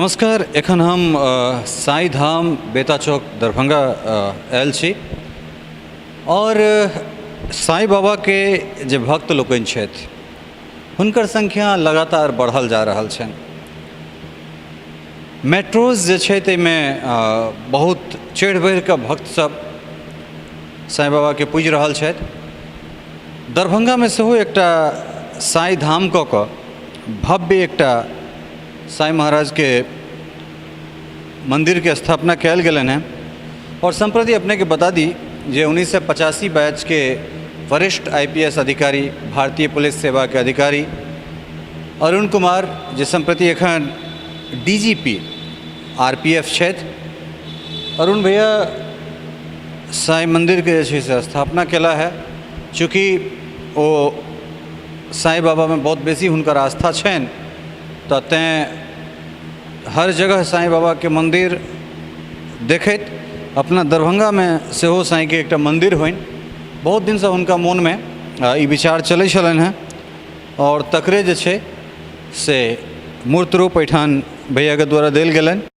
नमस्कार। एखन हम साई धाम बेता चौक दरभंगा आयल छी और साई बाबा के जे भक्त लोकनि छथि हुनकर संख्या लगातार बढ़ल जा रहल छनि। मेट्रोज जे छै ताहिमे बहुत चढ़ि बढ़ि कऽ भक्त सब साई बाबा के पूजि रहल छथि। दरभंगा में सेहो एकटा साई धाम कऽ कऽ भव्य एकटा साई महाराज के मंदिर के स्थापना कयल गेलनि हैं। और संप्रति अपने के बता दी जे 1985 बैच के वरिष्ठ IPS अधिकारी, भारतीय पुलिस सेवा के अधिकारी अरुण कुमार जे संप्रति एखन DGP RPF छथि, अरुण भैया साई मंदिर के जे छै से स्थापना केला है। चूँकि ओ साई बाबा में बहुत बेसी हुनकर आस्था छनि तो तें हर जगह साई बाबा के मंदिर देखैत अपना दरभंगा में सेहो साई के एकटा मंदिर होइन। बहुत दिन से हुनका मन में ई विचार चलै छलनि हैं और तकरे जे छै से मूर्त रूप एठान भैया के द्वारा देल गेलनि।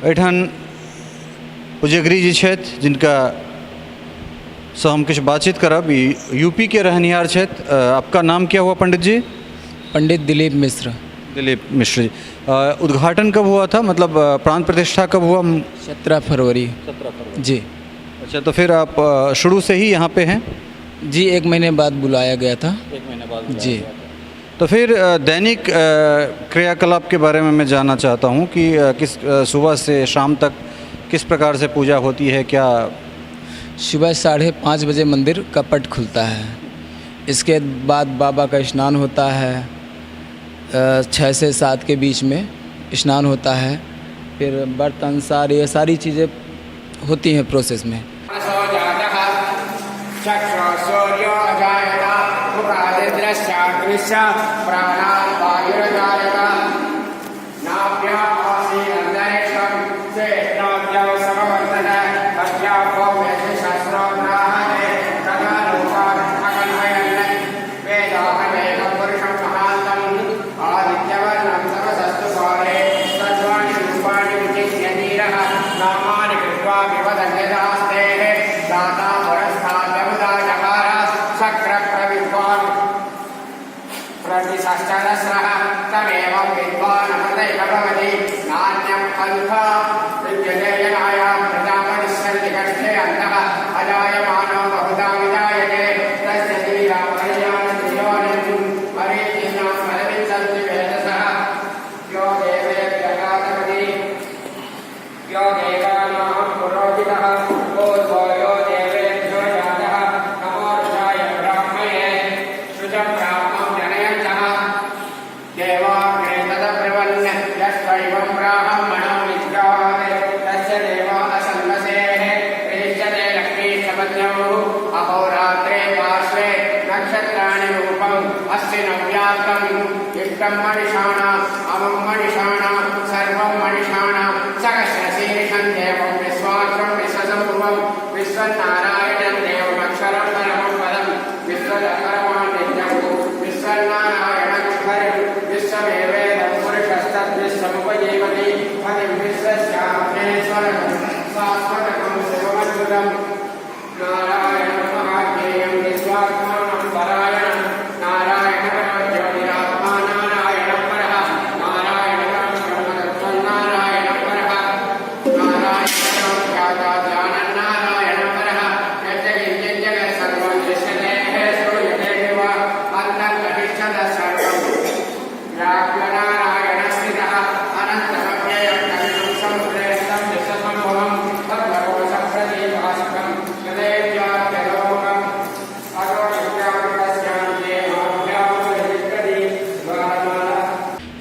एठान पूजगरी जी छथि जिनका से हम कुछ बातचीत करब। यूपी के रहनिहार छथि। आपका नाम क्या हुआ पंडित जी? पंडित दिलीप मिश्र। दिलीप मिश्र जी। उद्घाटन कब हुआ था, मतलब प्राण प्रतिष्ठा कब हुआ? 17 फरवरी। 17 फरवरी जी। अच्छा, तो फिर आप शुरू से ही यहाँ पे हैं? जी, 1 महीने बाद बुलाया गया था। 1 महीने बाद जी। तो फिर दैनिक क्रियाकलाप के बारे में मैं जानना चाहता हूँ कि किस सुबह से शाम तक किस प्रकार से पूजा होती है? क्या सुबह 5:30 बजे मंदिर का पट खुलता है। इसके बाद बाबा का स्नान होता है। 6 से 7 के बीच में स्नान होता है। फिर बर्तन सारे ये सारी चीज़ें होती हैं प्रोसेस में।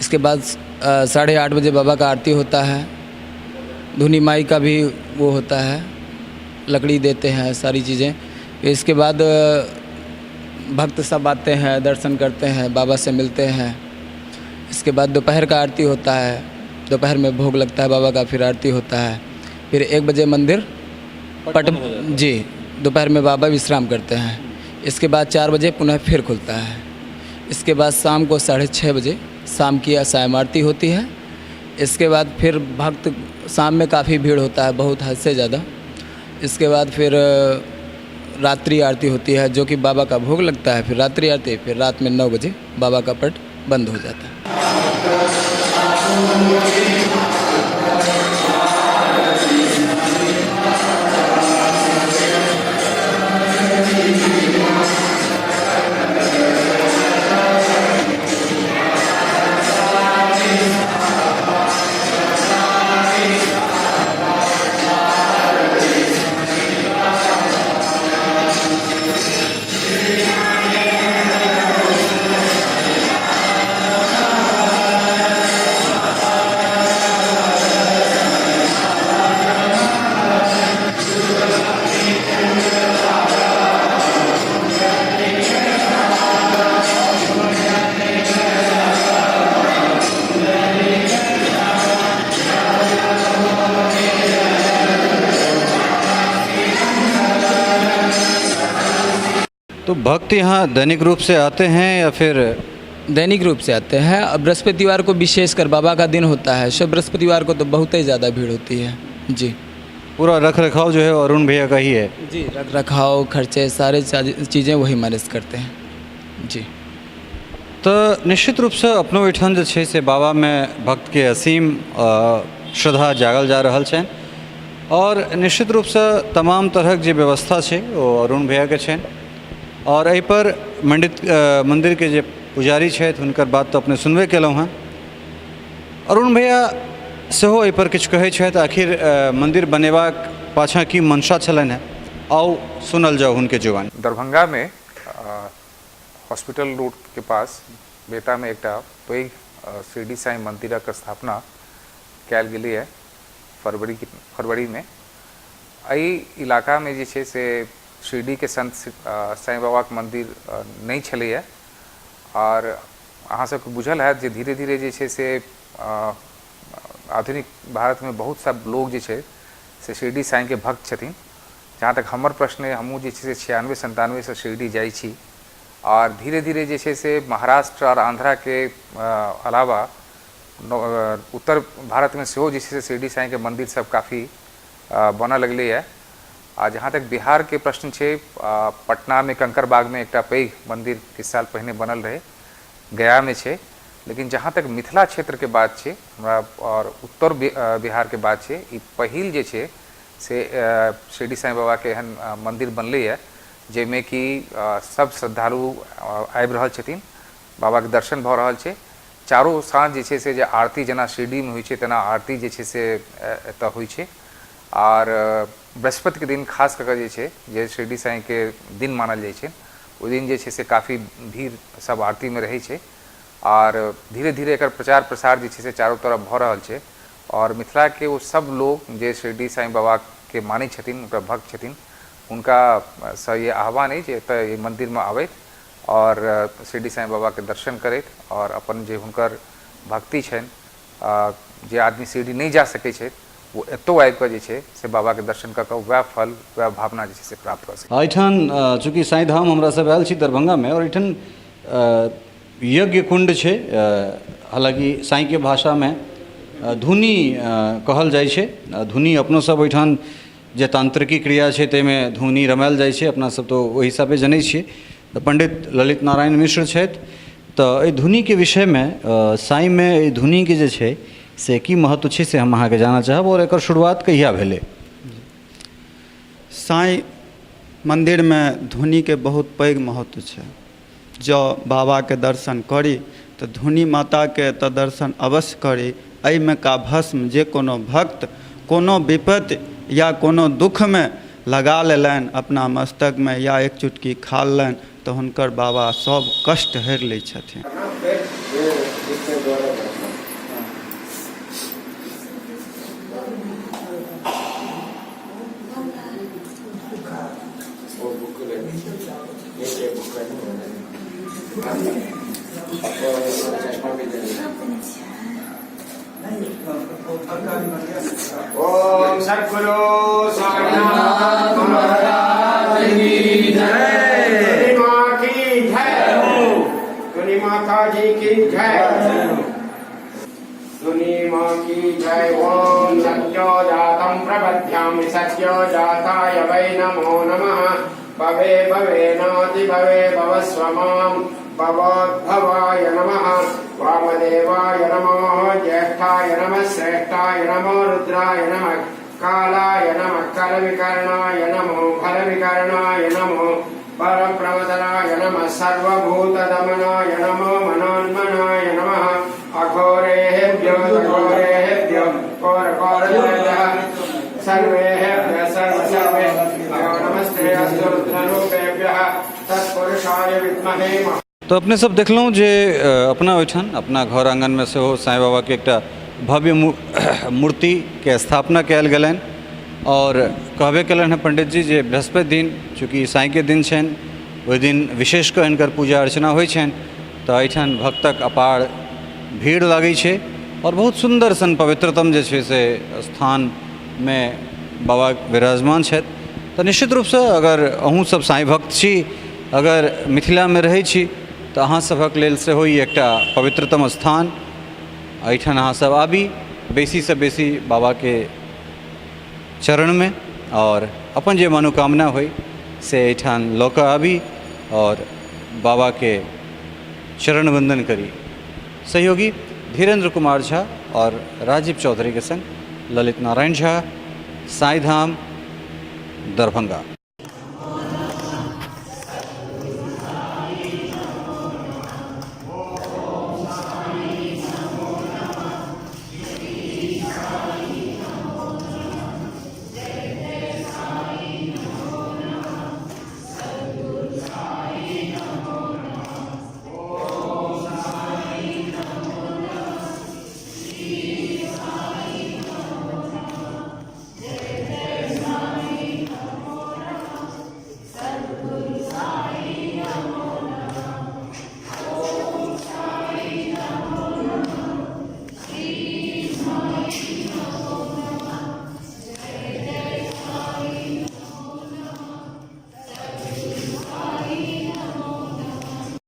इसके बाद 8:30 बजे बाबा का आरती होता है। धुनी माई का भी वो होता है। लकड़ी देते हैं, सारी चीज़ें। इसके बाद भक्त सब आते हैं, दर्शन करते हैं, बाबा से मिलते हैं। इसके बाद दोपहर का आरती होता है, दोपहर में भोग लगता है बाबा का, फिर आरती होता है। फिर 1 बजे मंदिर पट जी, दोपहर में बाबा विश्राम करते हैं। इसके बाद 4 बजे पुनः फिर खुलता है। इसके बाद शाम को 6:30 बजे शाम की सायं आरती होती है। इसके बाद फिर भक्त, शाम में काफ़ी भीड़ होता है, बहुत हद से ज़्यादा। इसके बाद फिर रात्रि आरती होती है, जो कि बाबा का भोग लगता है। फिर रात्रि आरती, फिर रात में 9 बजे बाबा का पट बंद हो जाता है। तो भक्त यहाँ दैनिक रूप से आते हैं या फिर दैनिक रूप से आते हैं। अब बृहस्पतिवार को विशेषकर बाबा का दिन होता है, शब बृहस्पतिवार को तो बहुत ही ज़्यादा भीड़ होती है जी। पूरा रख रखाव जो है अरुण भैया का ही है? जी, रख रखाव, खर्चे, सारे चीज़ें वही मैनेज करते हैं जी। तो निश्चित रूप से अपनो एहिठाम जे छै से बाबा में भक्त के असीम श्रद्धा जागल जा रहल छनि, और निश्चित रूप से तमाम तरहक जे व्यवस्था छै वो अरुण भैया के छनि। और एहि पर मंदिर के जे पुजारी छथि हुनकर बात तो अपने सुनबे केलहुँ हँ। अरुण भैया सेहो एहि पर किछु कहै छथि, आखिर मंदिर बनेबाक पाछाँ की मंशा छलनि है, आओ सुनल जाओ हुनके जुबानी। दरभंगा में हॉस्पिटल रोड के पास बेता में एक पैघ शिरडी साईं मंदिरक स्थापना कयल गेलै है फरवरी में। एहि इलाका में जे छै से शिरडी के संत साईं बाबा के मंदिर नहीं छलै है, और अहाँ सबके बुझल है जे धीरे धीरे जे छै से आधुनिक भारत में बहुत सा लोग जे छै से शिरडी साईं के भक्त छथिन। जहाँ तक हमर प्रश्न है, हमहूँ जे छै से 96-97 से शिरडी जाइ छी, और धीरे धीरे जे छै से महाराष्ट्र और आंध्रा के अलावा उत्तर भारत में सेहो जे छै से शिरडी साईं के मंदिर सब काफ़ी बनऽ लगलै है। आ जहाँ तक बिहार के प्रश्न है, पटना में कंकड़बाग में एक पैघ मंदिर किछु साल पहले बनल रहे, गया में है। लेकिन जहाँ तक मिथिला क्षेत्र के बात है हमरा और उत्तर बिहार के बात है, ई पहिल जे है से शिरडी साईं बाबा के एहन मंदिर बनलै है, जैमे कि सब श्रद्धालु आबि रहल छथिन, बाबा के दर्शन भऽ रहल छै। चारो साँझ जे छै से जे आरती जेना शिरडी में होइ छै तेना आरती जे छै से एतऽ होइ छै। और बृहस्पति के दिन खास करके जे छै जे शिरडी साईं के दिन मानल जाइ छै, ओहि दिन जे छै से काफ़ी भीड़ सब आरती में रहै छै, और धीरे धीरे एकर प्रचार प्रसार जे छै से चारों तरफ भऽ रहल छै। और मिथिला के वो सब लोग जे शिरडी साईं बाबा के मानै छथिन, उनका भक्त छथिन, उनका से ये आह्वान है जे एतऽ ये मंदिर में आबैत और शिरडी साईं बाबा के दर्शन करैत, और अपन जे हुनकर भक्ति छनि, जे आदमी शिरडी नहीं जा सकै छै वो एतौ आबि कऽ जे छै से बाबा के दर्शन कऽ कऽ वएह फल वएह भावना जे छै से प्राप्त कऽ सकै। एहिठाम चूँकि साईं धाम हमरा सब आयल छी दरभंगा में, और एहिठाम यज्ञ कुंड छै, हालांकि साईं के भाषा में धुनी कहल जाइ छै। धुनी अपनो सब ओहिठाम जे तांत्रिकी क्रिया छै ताहिमे धुनी रमायल जाइ छै, अपना सब तो ओहि हिसाबे जनै छियै। तऽ पंडित ललित नारायण मिश्र छथि, तऽ एहि धुनी के विषय में साईं में एहि धुनी के जे छै से की महत्व छै से हम अहाँके जानऽ चाहब, और एकर शुरुआत कहिया भेलै? साईं मंदिर में धुनी के बहुत पैघ महत्व छै। जो बाबा के दर्शन करी तो धुनी माता के तो दर्शन अवश्य करी। एहिमे का भस्म जे कोनो भक्त कोनो विपत्ति या कोनो दुख में लगा लेलनि अपना मस्तक में, या एक चुटकी खा लेलनि, तो हुनकर बाबा सब कष्ट हरि लै छथिन। ओम सद्गुरु साईनाथ महाराज की जय। माँ की जय। दुनी माता जी की जय। दुनी माँ की जय। ओम सत्यो जातं प्रपद्यामि सत्यो जाताय वै नमो नमः। भवे भवेनाति भवे भवस्वमां भवोद्भवाय नमः। वामदेवाय नमो ज्येष्ठाय नमः श्रेष्ठाय नमो रुद्राय नमः कालाय नमः कलविकर्णाय नमो फलविकर्णाय नमो परप्रवदनाय नमः सर्वभूतदमनाय नमो मनोन्मनाय नमः। अघोरेभ्यो घोरेभ्यो घोरघोरभ्यः सर्वेभ्यः सर्वेभ्यो नमस्ते अस्तु रुद्ररूपेभ्यः तत्पुरुषाय विद्महे। तो अपने सब देखलहुँ जे अपना ओहिठाम अपना घर आंगनमे सेहो साईं बाबाके एकटा भव्य मूर्तिके स्थापना कयल गेलनि और कहबे कयलनि हँ पंडित जी जे बृहस्पति दिन चूँकि साईंके दिन छनि ओहि दिन विशेष कऽ हिनकर पूजा अर्चना होइ छनि तऽ एहिठाम भक्तक अपार भीड़ लागै छै और बहुत सुन्दर सन पवित्रतम जे छै से स्थानमे बाबा विराजमान छथि। तऽ निश्चित रूपसँ अगर अहूँ सब साईं भक्त छी अगर मिथिलामे रहै छी तऽ अहाँ सभक लेल सेहो ई एकटा पवित्रतम स्थान एहिठाम अहाँ सब आबी बेसीसँ बेसी बाबाके चरणमे और अपन जे मनोकामना होइ से एहिठाम लऽ कऽ आबी और बाबाके चरण वंदन करी। सहयोगी धीरेन्द्र कुमार झा और राजीव चौधरी के संग ललित नारायण झा, साईं धाम, दरभंगा।